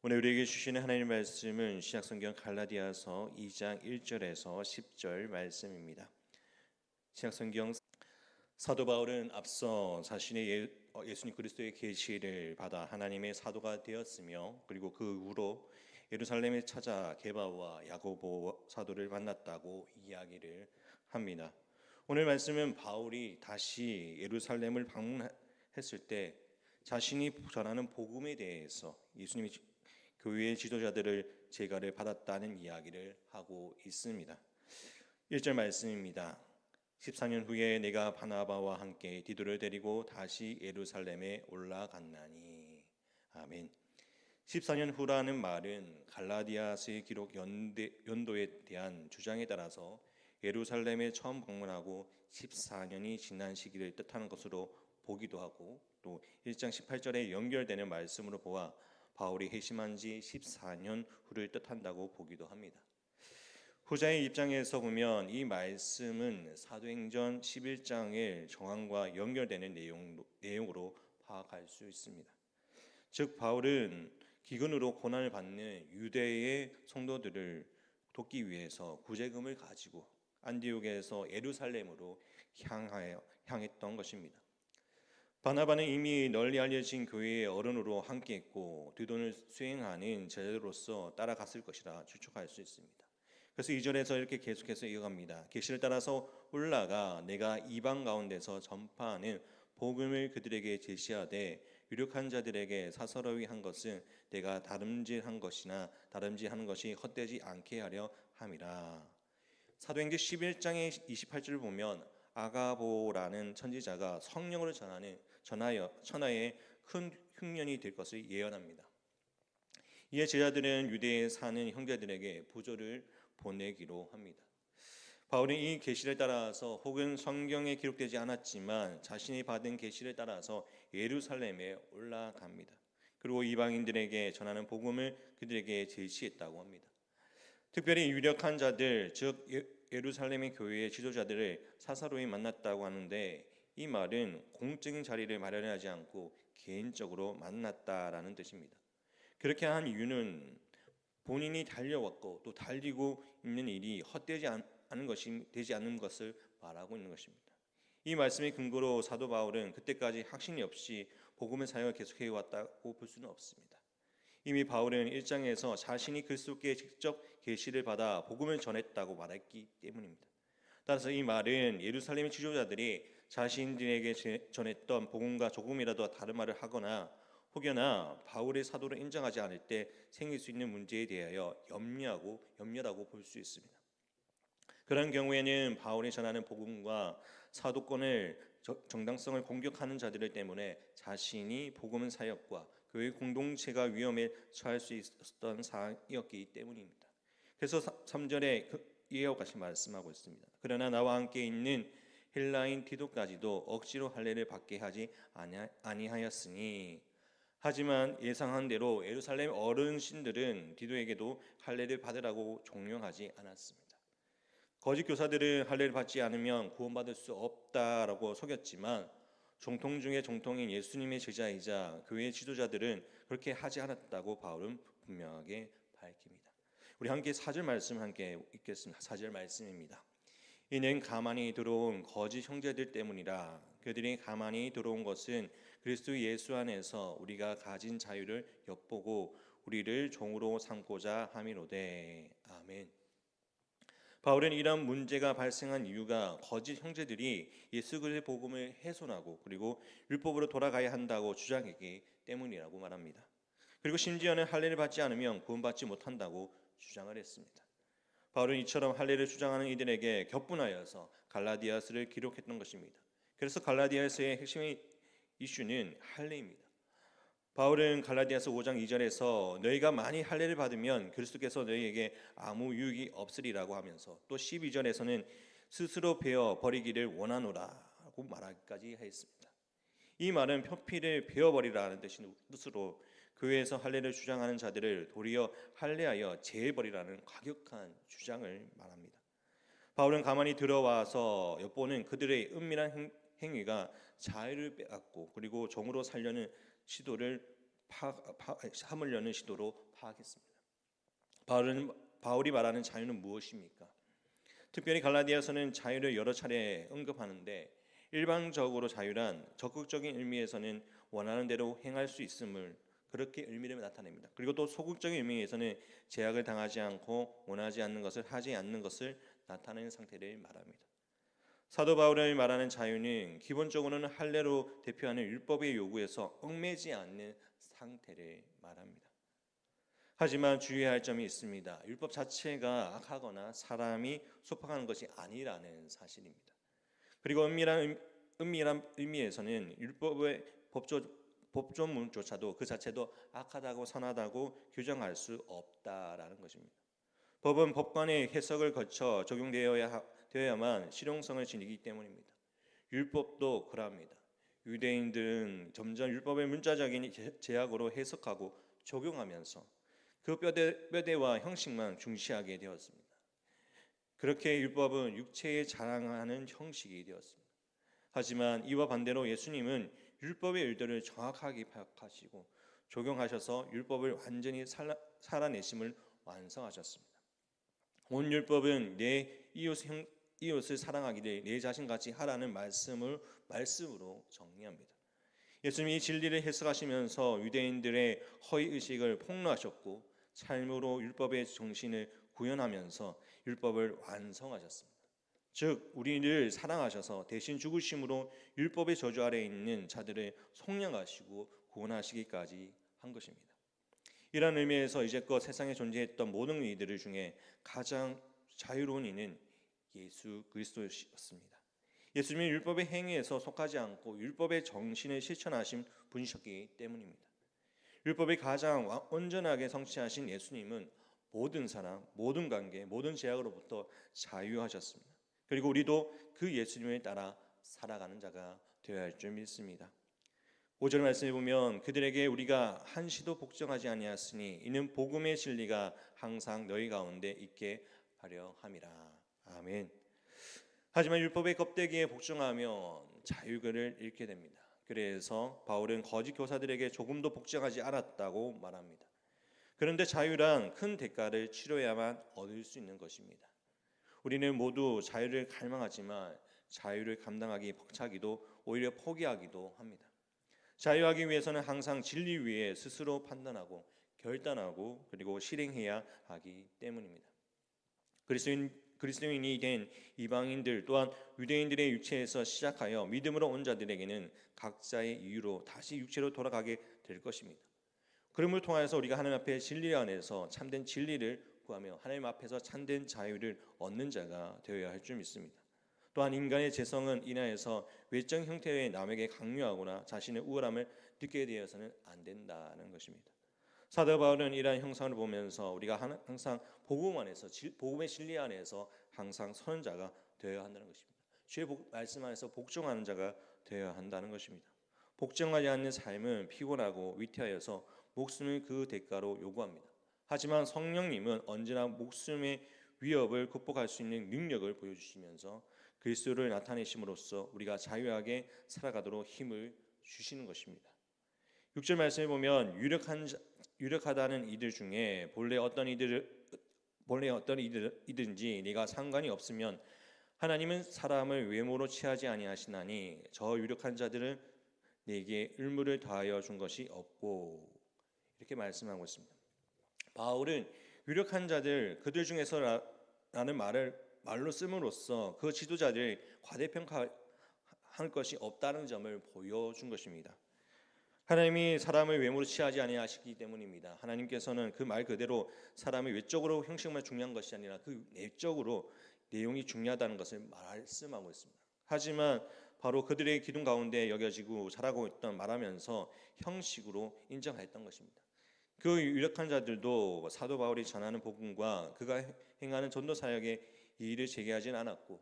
오늘 우리에게 주시는 하나님의 말씀은 신약성경 갈라디아서 2장 1절에서 10절 말씀입니다. 신약성경 사도 바울은 앞서 자신의 예수님 그리스도의 계시를 받아 하나님의 사도가 되었으며, 그리고 그 후로 예루살렘에 찾아 게바와 야고보 사도를 만났다고 이야기를 합니다. 오늘 말씀은 바울이 다시 예루살렘을 방문했을 때 자신이 전하는 복음에 대해서 예수님이 교회의 지도자들을 제가를 받았다는 이야기를 하고 있습니다. 1절 말씀입니다. 14년 후에 내가 바나바와 함께 디도를 데리고 다시 예루살렘에 올라갔나니. 아멘. 14년 후라는 말은 갈라디아서의 기록 연도에 대한 주장에 따라서 예루살렘에 처음 방문하고 14년이 지난 시기를 뜻하는 것으로 보기도 하고, 또 1장 18절에 연결되는 말씀으로 보아 바울이 회심한 지 14년 후를 뜻한다고 보기도 합니다. 후자의 입장에서 보면 이 말씀은 사도행전 11장의 정황과 연결되는 내용으로 파악할 수 있습니다. 즉 바울은 기근으로 고난을 받는 유대의 성도들을 돕기 위해서 구제금을 가지고 안디옥에서 예루살렘으로 향했던 것입니다. 바나바는 이미 널리 알려진 교회의 어른으로 함께했고 디도를 수행하는 제자로서 따라갔을 것이라 추측할 수 있습니다. 그래서 2절에서 이렇게 계속해서 이어갑니다. 계시를 따라서 올라가 내가 이방 가운데서 전파하는 복음을 그들에게 제시하되 유력한 자들에게 사사로이 한 것은 내가 다름질한 것이나 다름질하는 것이 헛되지 않게 하려 함이라. 사도행전 11장의 28절을 보면 아가보라는 선지자가 성령으로 천하에 큰 흉년이 될 것을 예언합니다. 이에 제자들은 유대에 사는 형제들에게 부조를 보내기로 합니다. 바울은 이 계시를 따라서 혹은 성경에 기록되지 않았지만 자신이 받은 계시를 따라서 예루살렘에 올라갑니다. 그리고 이방인들에게 전하는 복음을 그들에게 제시했다고 합니다. 특별히 유력한 자들, 즉 예루살렘의 교회의 지도자들을 사사로이 만났다고 하는데, 이 말은 공적인 자리를 마련하지 않고 개인적으로 만났다라는 뜻입니다. 그렇게 한 이유는 본인이 달려왔고 또 달리고 있는 일이 헛되지 않은 것이 되지 않는 것을 말하고 있는 것입니다. 이 말씀의 근거로 사도 바울은 그때까지 확신이 없이 복음의 사역을 계속해 왔다고 볼 수는 없습니다. 이미 바울은 1장에서 자신이 그리스도께 직접 계시를 받아 복음을 전했다고 말했기 때문입니다. 따라서 이 말은 예루살렘의 지도자들이 자신들에게 전했던 복음과 조금이라도 다른 말을 하거나 혹여나 바울의 사도로 인정하지 않을 때 생길 수 있는 문제에 대하여 염려하고 볼 수 있습니다. 그런 경우에는 바울이 전하는 복음과 사도권을 정당성을 공격하는 자들 때문에 자신이 복음 사역과 교회 공동체가 위험에 처할 수 있었던 상황이었기 때문입니다. 그래서 3절에 이와 같이 말씀하고 있습니다. 그러나 나와 함께 있는 헬라인 디도까지도 억지로 할례를 받게 하지 아니하였으니, 하지만 예상한 대로 예루살렘 어른신들은 디도에게도 할례를 받으라고 종용하지 않았습니다. 거짓 교사들은 할례를 받지 않으면 구원받을 수 없다라고 속였지만 정통 중에 정통인 예수님의 제자이자 교회의 지도자들은 그렇게 하지 않았다고 바울은 분명하게 밝힙니다. 우리 함께 4절 말씀 함께 읽겠습니다. 4절 말씀입니다. 이는 가만히 들어온 거짓 형제들 때문이라. 그들이 가만히 들어온 것은 그리스도 예수 안에서 우리가 가진 자유를 엿보고 우리를 종으로 삼고자 함이로되. 아멘. 바울은 이런 문제가 발생한 이유가 거짓 형제들이 예수 그리스도의 복음을 훼손하고 그리고 율법으로 돌아가야 한다고 주장했기 때문이라고 말합니다. 그리고 심지어는 할례를 받지 않으면 구원받지 못한다고 주장을 했습니다. 바울은 이처럼 할례를 주장하는 이들에게 격분하여서 갈라디아서를 기록했던 것입니다. 그래서 갈라디아서의 핵심의 이슈는 할례입니다. 바울은 갈라디아서 5장 2절에서 너희가 많이 할례를 받으면 그리스도께서 너희에게 아무 유익이 없으리라고 하면서, 또 12절에서는 스스로 베어 버리기를 원하노라고 말하기까지 했습니다. 이 말은 표피를 베어버리라는 뜻으로 교회에서 할례를 주장하는 자들을 도리어 할례하여 제해버리라는 과격한 주장을 말합니다. 바울은 가만히 들어와서 엿보는 그들의 은밀한 행위가 자유를 빼앗고 그리고 종으로 살려는 시도를 함을 여는 시도로 파악했습니다. 바울이 말하는 자유는 무엇입니까? 특별히 갈라디아서는 자유를 여러 차례 언급하는데 일반적으로 자유란 적극적인 의미에서는 원하는 대로 행할 수 있음을 그렇게 의미를 나타냅니다. 그리고 또 소극적인 의미에서는 제약을 당하지 않고 원하지 않는 것을 하지 않는 것을 나타내는 상태를 말합니다. 사도 바울이 말하는 자유는 기본적으로는 할례로 대표하는 율법의 요구에서 얽매지 않는 상태를 말합니다. 하지만 주의해야 할 점이 있습니다. 율법 자체가 악하거나 사람이 속박하는 것이 아니라는 사실입니다. 그리고 은밀한 의미에서는 율법의 법조문조차도 그 자체도 악하다고 선하다고 규정할 수 없다라는 것입니다. 법은 법관의 해석을 거쳐 적용되어야만 실용성을 지니기 때문입니다. 율법도 그러합니다. 유대인들은 점점 율법의 문자적인 제약으로 해석하고 적용하면서 그 뼈대와 형식만 중시하게 되었습니다. 그렇게 율법은 육체에 자랑하는 형식이 되었습니다. 하지만 이와 반대로 예수님은 율법의 의도를 정확하게 파악하시고 적용하셔서 율법을 완전히 살아내심을 완성하셨습니다. 온 율법은 내 이웃을 사랑하기를 내 자신같이 하라는 말씀으로 정리합니다. 예수님이 진리를 해석하시면서 유대인들의 허위의식을 폭로하셨고 삶으로 율법의 정신을 구현하면서 율법을 완성하셨습니다. 즉 우리를 사랑하셔서 대신 죽으심으로 율법의 저주 아래에 있는 자들을 속량하시고 구원하시기까지 한 것입니다. 이런 의미에서 이제껏 세상에 존재했던 모든 이들 중에 가장 자유로운 이는 예수 그리스도였습니다. 예수님은 율법의 행위에서 속하지 않고 율법의 정신을 실천하신 분이셨기 때문입니다. 율법이 가장 온전하게 성취하신 예수님은 모든 사람, 모든 관계, 모든 제약으로부터 자유하셨습니다. 그리고 우리도 그 예수님을 따라 살아가는 자가 되어야 할 줄 믿습니다. 5절 말씀에 보면 그들에게 우리가 한시도 복종하지 아니하였으니 이는 복음의 진리가 항상 너희 가운데 있게 하려 함이라. 아멘. 하지만 율법의 껍데기에 복종하면 자유를 잃게 됩니다. 그래서 바울은 거짓 교사들에게 조금도 복종하지 않았다고 말합니다. 그런데 자유란 큰 대가를 치러야만 얻을 수 있는 것입니다. 우리는 모두 자유를 갈망하지만 자유를 감당하기 벅차기도 오히려 포기하기도 합니다. 자유하기 위해서는 항상 진리 위에 스스로 판단하고 결단하고 그리고 실행해야 하기 때문입니다. 그리스도인이 된 이방인들 또한 유대인들의 육체에서 시작하여 믿음으로 온 자들에게는 각자의 이유로 다시 육체로 돌아가게 될 것입니다. 그럼을 통하여서 우리가 하나님 앞에 진리 안에서 참된 진리를 구하며 하나님 앞에서 참된 자유를 얻는 자가 되어야 할 줄 믿습니다. 또한 인간의 재성은 인하여서 외적 형태의 남에게 강요하거나 자신의 우월함을 느끼게 되어서는 안 된다는 것입니다. 사도 바울은 이러한 형상을 보면서 우리가 항상 복음 안에서 복음의 진리 안에서 항상 서는 자가 되어야 한다는 것입니다. 주의 말씀 안에서 복종하는 자가 되어야 한다는 것입니다. 복종하지 않는 삶은 피곤하고 위태하여서 목숨을 그 대가로 요구합니다. 하지만 성령님은 언제나 목숨의 위협을 극복할 수 있는 능력을 보여주시면서 그리스도를 나타내심으로써 우리가 자유하게 살아가도록 힘을 주시는 것입니다. 6절 말씀에 보면 유력하다는 이들 중에 본래 어떤 이든지 네가 상관이 없으면 하나님은 사람을 외모로 취하지 아니하시나니 저 유력한 자들은 네게 의무를 다하여 준 것이 없고 이렇게 말씀하고 있습니다. 바울은 유력한 자들 그들 중에서라는 말로 씀으로써 그 지도자들 과대평가할 것이 없다는 점을 보여준 것입니다. 하나님이 사람을 외모로 취하지 아니하시기 때문입니다. 하나님께서는 그 말 그대로 사람의 외적으로 형식만 중요한 것이 아니라 그 내적으로 내용이 중요하다는 것을 말씀하고 있습니다. 하지만 바로 그들의 기둥 가운데 여겨지고 자라고 있던 말하면서 형식으로 인정했던 것입니다. 그 유력한 자들도 사도 바울이 전하는 복음과 그가 행하는 전도 사역에 이의를 제기하지는 않았고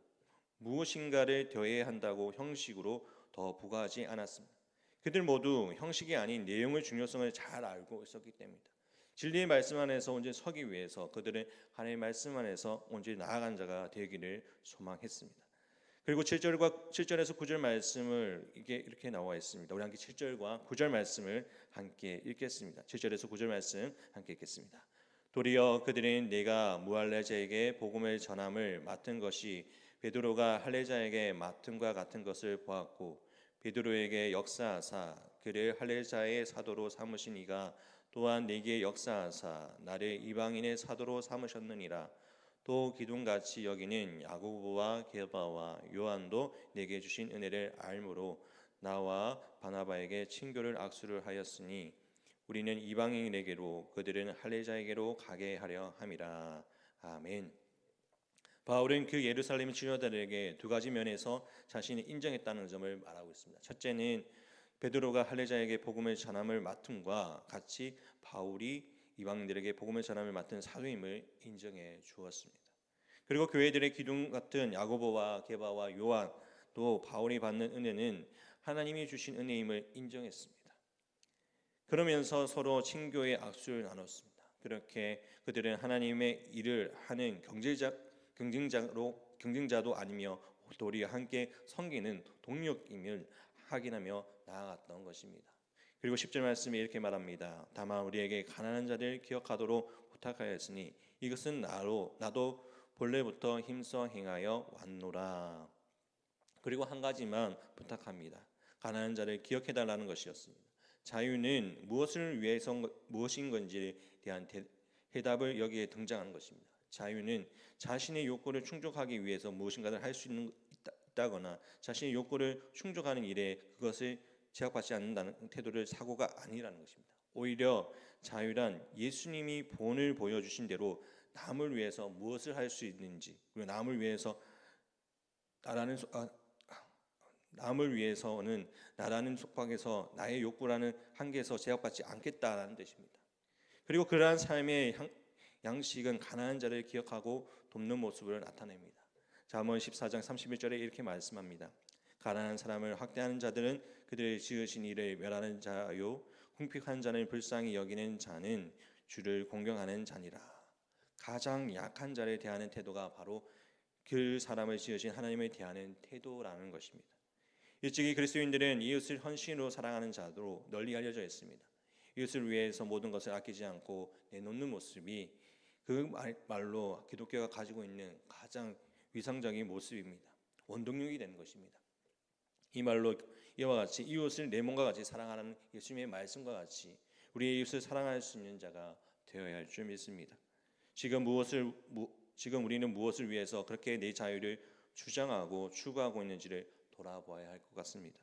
무엇인가를 더해야 한다고 형식으로 더 부과하지 않았습니다. 그들 모두 형식이 아닌 내용의 중요성을 잘 알고 있었기 때문입니다. 진리의 말씀 안에서 온전히 서기 위해서 그들은 하나님의 말씀 안에서 온전히 나아간 자가 되기를 소망했습니다. 그리고 7절에서 9절 말씀을 이렇게 나와 있습니다. 우리 함께 7절과 9절 말씀을 함께 읽겠습니다. 7절에서 9절 말씀 함께 읽겠습니다. 도리어 그들은 내가 무할례자에게 복음을 전함을 맡은 것이 베드로가 할례자에게 맡음과 같은 것을 보았고 베드로에게 역사하사 그를 할례자의 사도로 삼으신 이가 또한 내게 역사하사 나를 이방인의 사도로 삼으셨느니라. 또 기둥같이 여기는 야고보와 게바와 요한도 내게 주신 은혜를 알므로 나와 바나바에게 친교를 악수를 하였으니 우리는 이방인에게로 그들은 할례자에게로 가게 하려 함이라. 아멘. 바울은 그 예루살렘 지도자들에게 두 가지 면에서 자신이 인정했다는 점을 말하고 있습니다. 첫째는 베드로가 할례자에게 복음을 전함을 맡음과 같이 바울이 이방인들에게 복음을 전함을 맡은 사도임을 인정해 주었습니다. 그리고 교회들의 기둥 같은 야고보와 게바와 요한 또 바울이 받는 은혜는 하나님이 주신 은혜임을 인정했습니다. 그러면서 서로 친교의 악수를 나눴습니다. 그렇게 그들은 하나님의 일을 하는 경쟁자도 아니며 도리어 함께 섬기는 동력임을 확인하며 나아갔던 것입니다. 그리고 10절 말씀에 이렇게 말합니다. 다만 우리에게 가난한 자들 기억하도록 부탁하였으니 이것은 나도 본래부터 힘써 행하여 왔노라. 그리고 한 가지만 부탁합니다. 가난한 자를 기억해달라는 것이었습니다. 자유는 무엇인 건지에 대한 해답을 여기에 등장하는 것입니다. 자유는 자신의 욕구를 충족하기 위해서 무엇인가를 할 수 있다거나 자신의 욕구를 충족하는 일에 그것을 제약받지 않는다는 태도를 사고가 아니라는 것입니다. 오히려 자유란 예수님이 본을 보여주신 대로 남을 위해서 무엇을 할 수 있는지 그리고 남을 위해서는 나라는 속박에서 나의 욕구라는 한계에서 제약받지 않겠다라는 뜻입니다. 그리고 그러한 삶의 양식은 가난한 자를 기억하고 돕는 모습을 나타냅니다. 잠언 14장 31절에 이렇게 말씀합니다. 가난한 사람을 학대하는 자들은 그들의 지으신 일을 멸하는 자요 궁핍한 자를 불쌍히 여기는 자는 주를 공경하는 자니라. 가장 약한 자를 대하는 태도가 바로 그 사람을 지으신 하나님을 대하는 태도라는 것입니다. 일찍이 그리스도인들은 이웃을 헌신으로 사랑하는 자로 널리 알려져 있습니다. 이웃을 위해서 모든 것을 아끼지 않고 내놓는 모습이 그 말로 기독교가 가지고 있는 가장 위상적인 모습입니다. 원동력이 되는 것입니다. 이 말로 이와 같이 이웃을 내 몸과 같이 사랑하는 예수님의 말씀과 같이 우리의 이웃을 사랑할 수 있는 자가 되어야 할 줄 믿습니다. 지금 우리는 무엇을 위해서 그렇게 내 자유를 주장하고 추구하고 있는지를 돌아보아야 할 것 같습니다.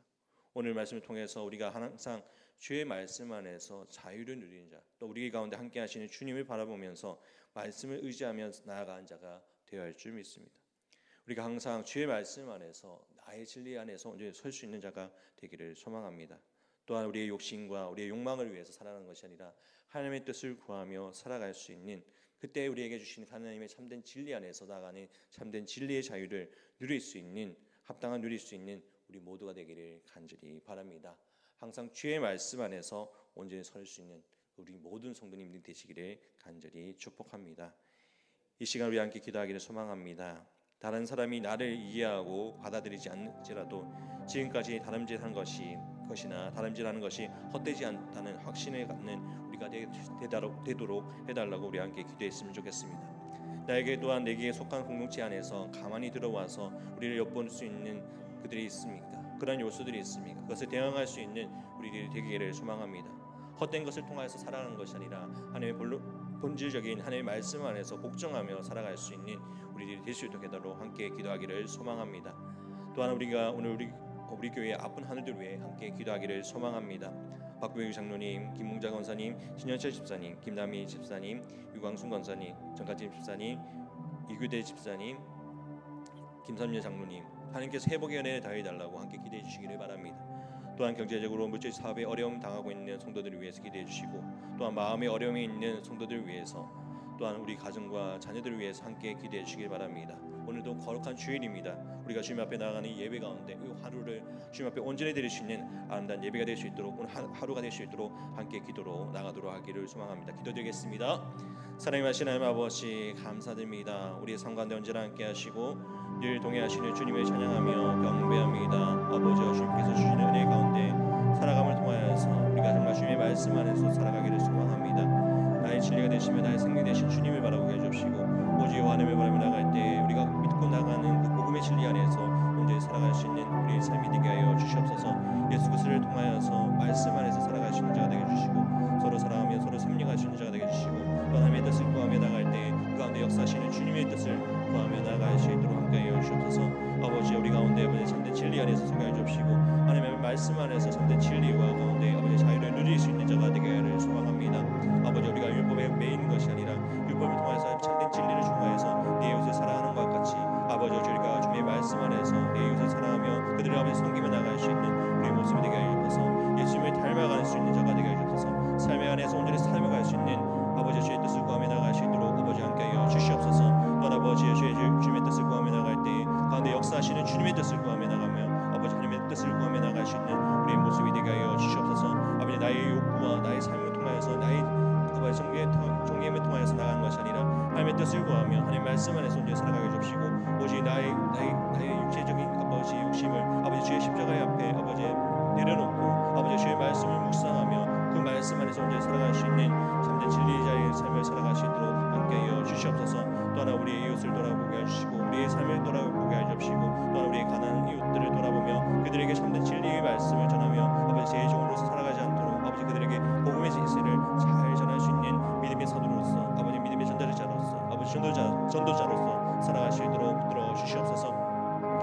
오늘 말씀을 통해서 우리가 항상 주의 말씀 안에서 자유를 누리는 자, 또 우리 가운데 함께 하시는 주님을 바라보면서 말씀을 의지하며 나아가는 자가 되어야 할 줄 믿습니다. 우리가 항상 주의 말씀 안에서 나의 진리 안에서 온전히 설 수 있는 자가 되기를 소망합니다. 또한 우리의 욕심과 우리의 욕망을 위해서 살아가는 것이 아니라 하나님의 뜻을 구하며 살아갈 수 있는 그때 우리에게 주신 하나님의 참된 진리 안에서 나아가는 참된 진리의 자유를 누릴 수 있는 우리 모두가 되기를 간절히 바랍니다. 항상 주의 말씀 안에서 온전히 설 수 있는 우리 모든 성도님들 되시기를 간절히 축복합니다. 이 시간 우리 함께 기도하기를 소망합니다. 다른 사람이 나를 이해하고 받아들이지 않을지라도 지금까지 다름질하는 것이 헛되지 않다는 확신을 갖는 우리가 되도록 해달라고 우리 함께 기도했으면 좋겠습니다. 나에게 또한 내게 속한 공동체 안에서 가만히 들어와서 우리를 엿볼 수 있는 그들이 있습니까? 그런 요소들이 있습니까? 그것을 대응할 수 있는 우리들이 되기를 소망합니다. 헛된 것을 통하여서 살아가는 것이 아니라 하나님의 본질적인 하나님의 말씀 안에서 복종하며 살아갈 수 있는 우리들이 될 수 있도록 해달라고 함께 기도하기를 소망합니다. 또한 우리가 오늘 우리 교회의 아픈 하늘들 위해 함께 기도하기를 소망합니다. 박구영 장로님, 김몽자 권사님, 신현철 집사님, 김남희 집사님, 유광순 권사님, 정가진 집사님, 이규대 집사님, 김삼재 장로님, 하나님께서 회복의 은혜를 더해달라고 함께 기도해 주시기를 바랍니다. 또한 경제적으로 물질 사업에 어려움 당하고 있는 성도들을 위해서 기도해 주시고, 또한 마음의 어려움이 있는 성도들을 위해서, 또한 우리 가정과 자녀들을 위해서 함께 기도해 주시길 바랍니다. 오늘도 거룩한 주일입니다. 우리가 주님 앞에 나아가는 이 예배 가운데 이 하루를 주님 앞에 온전히 드릴 수 있는 아름다운 예배가 될 수 있도록 오늘 하루가 될 수 있도록 함께 기도로 나가도록 하기를 소망합니다. 기도드리겠습니다. 사랑의 하나님 아버지 감사드립니다. 우리의 삶 가운데 언제나 함께 하시고 늘 동행하시는 주님을 찬양하며 경배합니다. 아버지와 주님께서 주시는 은혜 가운데 살아감을 통하여서 우리가 정말 주님의 말씀 안에서 살아가기를 소망합니다. 나의 진리가 되시며 나의 생명 되신 주님을 바라보게 해주시고 오직 하나님을 바라며 나갈 때 우리가 믿고 나가는 그 복음의 진리 안에서 온전히 살아갈 수 있는 우리의 삶이 되게 하여 주시옵소서. 예수 그리스도를 통하여서 말씀 안에서 살아갈 수 있는 자가 되게 해주시고 서로 사랑하며 서로 섬령할 수 있는 자가 되게 해주시고 또 하나님의 뜻을 구하며 나갈 때 그 가운데 역사하시는 주님의 뜻을 구하며 나아갈 수 있도록 함께하여 주옵소서. 아버지 우리 가운데 아버지 참된 진리 안에서 생각해 주시고 하나님의 말씀 안에서 참된 진리와 가운데 아버지 자유를 누릴 수 있는 자가 되게 하기를 소망합니다. 아버지 우리가 율법에 매이는 것이 아니라 율법을 통해서 참된 진리를 중화해서 네 이웃을 사랑하는 것과 같이 아버지 우리가 주님의 말씀 안에서 네 이웃을 사랑하며 그들을 아버지 섬기며 나갈 수 있는 우리의 모습이 되게 하여 주옵소서. 예수님을 닮아갈 수 있는 자가 되게 하여 주옵소서. 삶의 안에서 온전히 삶아갈 수 있는 아버지 주의 뜻을 구하며 나갈 수 있도록 아버지 함께하여 주시옵소서. 또 아버지 주님의 뜻을 구하며 나갈 때 가운데 역사하시는 주님의 뜻을 구하며 나가며 아버지 하나님의 뜻을 구하며 나갈 수 있는 우리의 모습이 되게 하여 주시옵소서. 아버지 나의 욕구와 나의 삶을 통하여서 나의 아버지 정죄임을 통하여서 나가는 것이 아니라 하나님의 뜻을 구하며 하나님의 말씀 안에서 온전히 살아가게 해주시고 오직 나의 육체적인 아버지 욕심을 아버지 주의 십자가의 앞에 아버지 내려놓고 아버지 주의 말씀을 묵상하며 그 말씀 안에서 온전히 살아갈 수 있는 참된 진리자의 삶을 살아갈 수 있도록 함께하여 주시옵소서. 또 하나 우리의 이웃을 돌아보게 해주시고 우리의 삶을 돌아보게 해주시고 또 하나 우리의 가난한 이웃들을 돌아보며 그들에게 참된 진리의 말씀을 전하며 아버지 제 종으로서 살아가지 않도록 아버지 그들에게 복음의 진리를 잘 전할 수 있는 믿음의 사도로서 아버지 믿음의 전달자로서 아버지 전도자로서 살아갈 수 있도록 붙들어 주시옵소서.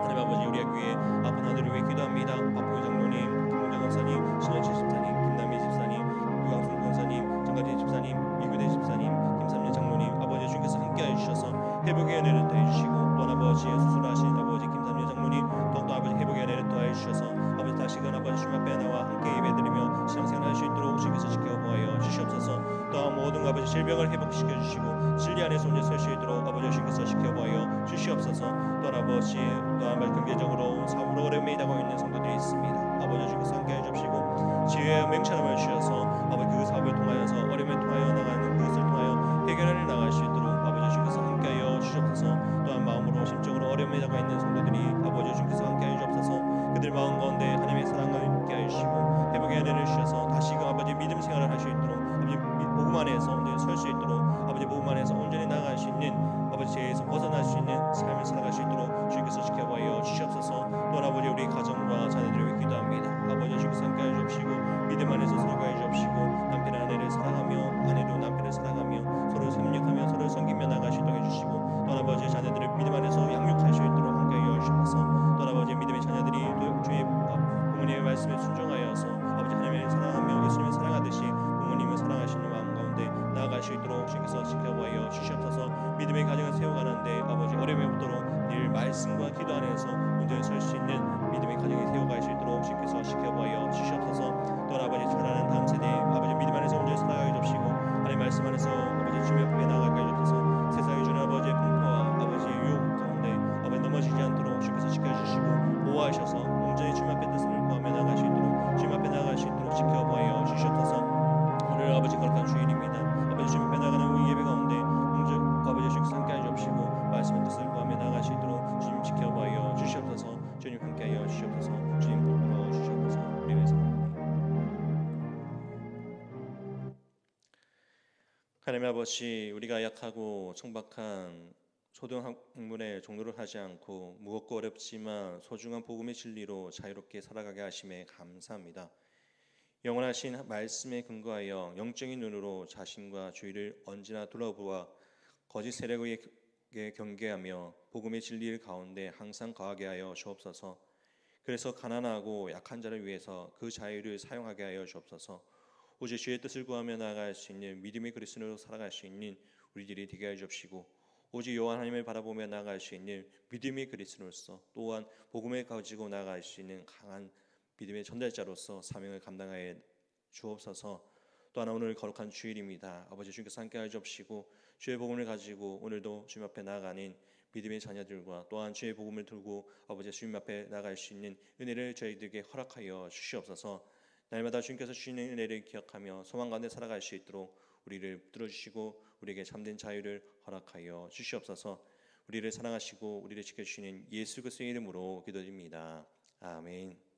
하나님 아버지 우리 교회 아픈 아들을 위해 기도합니다. 박봉희 장로님, 김문정 목사님, 신원치 집사님, 김남미 집사님, 유광순 권사님, 정가진 집사님, 이규대 집사님, 김삼년 장로님 아버지 주님께서 함께하여 주셔서 회복의 은혜를 더해 주시고 또 아버지 수술하신 아버지 김삼년 장로님 더욱더 아버지 회복의 은혜를 더해 주셔서 아버지 다시금 아버지 주님 앞에 나와 함께 예배드리며 신앙생활할 수 있도록 주님께서 지켜보아여 주시옵소서. 또 모든 아버지 질병을 회복시켜 주시고 진리 안에서 온전히 설 수 있도록 아버지 주님께서 지켜보아여 주시옵소서. 또 아버지 또한 경제적으로 사업으로 어려움에 당하고 있는 성도들이 있습니다. 아버지 주님께서 함께해 주시고 지혜와 명철함을 주셔서 아버지 그 사업을 통하여서 어려움을 통하여 나가는 그것을 통하여 해결을 나갈 수 있도록 아버지 주님께서 함께하여 주시옵소서. 또한 마음으로 심적으로 어려움에 당하고 있는 성도들이 아버지 주님께서 함께하여 주옵소서. 그들 마음 가운데 하나님의 사랑을 함께하여 주시고 회복의 은혜를 주셔서 다시금 아버지 믿음 생활을 할 수 있도록 아버지 복음 안에서 온전히 설 수 있도록 아버지 복음 안에서 온전히 나아갈 수 있는 아버지 죄에서 벗어날 수 있는 삶을 살아갈 수 있도록 주님께서 지켜보아여 주시옵소서. 또 아버지 우리 가정과 자녀들을 위해 기도합니다. 아버지 주님께서 함께하여 주옵시고 믿음 안에서 서로가 주옵시고 남편 아내를 사랑하며 아내도 남편을 사랑하며 서로 협력하며 서로 섬기며 나아갈 수 있도록 해주시고 또 아버지 자녀들을 믿음 안에서 양육할 수 있도록 함께하여 주셔서 또 아버지 믿음의 자녀들이 또 주의 부모님의 말씀에 순종하여서 아버지 하나님을 사랑하며 예수님을 사랑하듯이 부모님을 사랑하시는 마음 가운데 나아갈 수 있도록 주님께서 지켜보아여 주시옵소서. 믿음의 가정을 세워가는데 아버지 어려움이 없도록 늘 말씀과 기도 안에서 온전히 설 수 있는 믿음의 가정이 세워갈 수 있도록 주님께서 지켜보아여 주시옵소서. 또 아버지 자라는 다음 세대 아버지 믿음 안에서 온전히 살아가게 해주시고 하나님 말씀 안에서 아버지 주님 앞에 나아가게 해주셔서 세상에 주는 아버지의 분포와 아버지의 유혹 가운데 아버지 넘어지지 않도록 주님께서 지켜주시고 보호하셔서 온전히 주님 앞에 뜻을 구하며 나아갈 수 있도록 주님 앞에 나아갈 수 있도록 지켜보아여 주시옵소서. 오늘 아버지 거룩한 주일입니다. 아버지 주님 앞에 나가는 우리 예배 가운데 아버지 주님께서 함께하여 주시고 말씀의 뜻을 구하며 나아갈 수 있도록 주님 지켜보아여 주시옵소서. 주님 함께하여 주시옵소서. 주님 붙들어 주시옵소서. 우리 위해서 하나님 아버지 우리가 약하고 청박한 초등학문의 종로를 하지 않고 무겁고 어렵지만 소중한 복음의 진리로 자유롭게 살아가게 하심에 감사합니다. 영원하신 말씀에 근거하여 영적인 눈으로 자신과 주위를 언제나 둘러보아 거짓 세력에게 경계하며 복음의 진리 가운데 항상 거하게 하여 주옵소서. 그래서 가난하고 약한 자를 위해서 그 자유를 사용하게 하여 주옵소서. 오직 주의 뜻을 구하며 나아갈 수 있는 믿음의 그리스도로 살아갈 수 있는 우리들이 되게 하여 주옵시고 오직 여호와 하나님을 바라보며 나아갈 수 있는 믿음의 그리스도로서 또한 복음을 가지고 나아갈 수 있는 강한 믿음의 전달자로서 사명을 감당하여 주옵소서. 또 하나 오늘 거룩한 주일입니다. 아버지 주님께서 함께하여 주옵시고 주의 복음을 가지고 오늘도 주님 앞에 나아가는 믿음의 자녀들과 또한 주의 복음을 들고 아버지 주님 앞에 나아갈 수 있는 은혜를 저희들에게 허락하여 주시옵소서. 날마다 주님께서 주시는 은혜를 기억하며 소망 가운데 살아갈 수 있도록 우리를 붙들어 주시고 우리에게 참된 자유를 허락하여 주시옵소서. 우리를 사랑하시고 우리를 지켜주시는 예수 그리스도의 이름으로 기도드립니다. 아멘.